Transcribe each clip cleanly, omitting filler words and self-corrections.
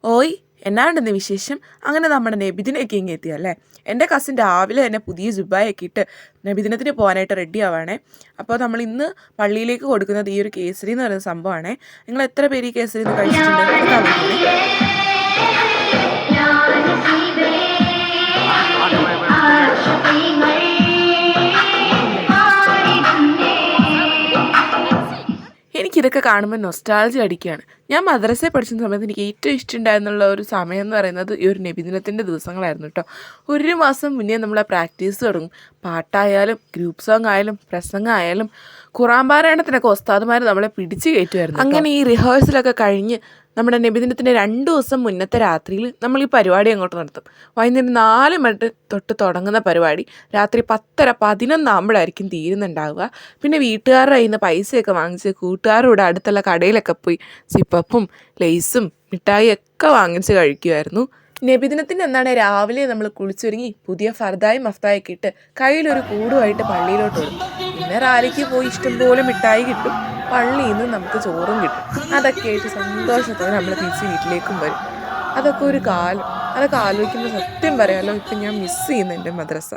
ഓയ് എന്നാണ്ടെന്ന് വിശേഷം. അങ്ങനെ നമ്മുടെ നബിദിനൊക്കെ ഇങ്ങ് എത്തിയല്ലേ. എൻ്റെ കസിൻ രാവിലെ തന്നെ പുതിയ ജുബായൊക്കെ ഇട്ട് നബിദിനത്തിന് പോകാനായിട്ട് റെഡി ആവാണേ. അപ്പോൾ നമ്മൾ ഇന്ന് പള്ളിയിലേക്ക് കൊടുക്കുന്നത് ഈ ഒരു കേസരി എന്ന് പറയുന്ന സംഭവമാണേ. നിങ്ങൾ എത്ര പേര് ഈ കേസരി എന്ന് കഴിച്ചിട്ടുണ്ട്? കമൻറ്റ് ചെയ്യണേ. എനിക്കിതൊക്കെ കാണുമ്പോൾ നൊസ്റ്റാൾജി അടിക്കുകയാണ്. ഞാൻ മദ്രസയിൽ പഠിച്ചിരുന്ന സമയത്ത് എനിക്ക് ഏറ്റവും ഇഷ്ടമുണ്ടായിരുന്നുള്ള ഒരു സമയം എന്ന് പറയുന്നത് ഈ ഒരു നബിദിനത്തിൻ്റെ ദിവസങ്ങളായിരുന്നു കേട്ടോ. ഒരു മാസം മുന്നേ നമ്മൾ പ്രാക്ടീസ് തുടങ്ങും. പാട്ടായാലും ഗ്രൂപ്പ് സോങ് ആയാലും പ്രസംഗമായാലും ഖുറാൻ പാരായണത്തിനൊക്കെ ഉസ്താദുമാർ നമ്മളെ പിടിച്ച് കയറ്റുമായിരുന്നു. അങ്ങനെ ഈ റിഹേഴ്സലൊക്കെ കഴിഞ്ഞ് നമ്മുടെ നബിദിനത്തിൻ്റെ 2 ദിവസം മുന്നത്തെ രാത്രിയിൽ നമ്മൾ ഈ പരിപാടി അങ്ങോട്ട് നടത്തും. വൈകുന്നേരം 4 മണി തൊട്ട് തുടങ്ങുന്ന പരിപാടി രാത്രി 10:30 11 ആകുമ്പോഴായിരിക്കും തീരുന്നുണ്ടാവുക. പിന്നെ വീട്ടുകാരുടെ കയ്യിൽ നിന്ന് പൈസയൊക്കെ വാങ്ങിച്ച് കൂട്ടുകാരുടെ അടുത്തുള്ള കടയിലൊക്കെ പോയി സിപ്പപ്പും ലേസും മിഠായിയൊക്കെ വാങ്ങിച്ച് കഴിക്കുമായിരുന്നു. നബിദിനത്തിൻ്റെ എന്നാണ് രാവിലെ നമ്മൾ കുളിച്ചൊരുങ്ങി പുതിയ ഫർദായും മഫ്തായൊക്കെ ഇട്ട് കയ്യിലൊരു കൂടുമായിട്ട് പള്ളിയിലോട്ട് വരും. പിന്നെ റാലിക്ക് പോയി ഇഷ്ടംപോലെ മിഠായി കിട്ടും. പള്ളിയിൽ നിന്ന് നമുക്ക് ചോറും കിട്ടും. അതൊക്കെ ആയിട്ട് സന്തോഷത്തോടെ നമ്മൾ തിരിച്ച് വീട്ടിലേക്കും വരും. അതൊക്കെ ഒരു കാലം. അതൊക്കെ ആലോചിക്കുമ്പോൾ സത്യം പറയാമല്ലോ, ഇപ്പം ഞാൻ മിസ് ചെയ്യുന്നു എൻ്റെ മദ്രസ.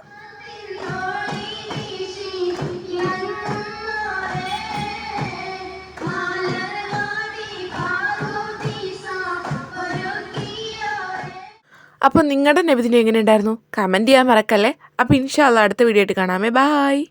അപ്പോൾ നിങ്ങളുടെ നബിദിനം എങ്ങനെ ഉണ്ടായിരുന്നു? കമൻറ്റ് ചെയ്യാൻ മറക്കല്ലേ. അപ്പോൾ ഇൻഷാ അല്ലാഹ് അടുത്ത വീഡിയോ ആയിട്ട് കാണാമേ. ബായ്.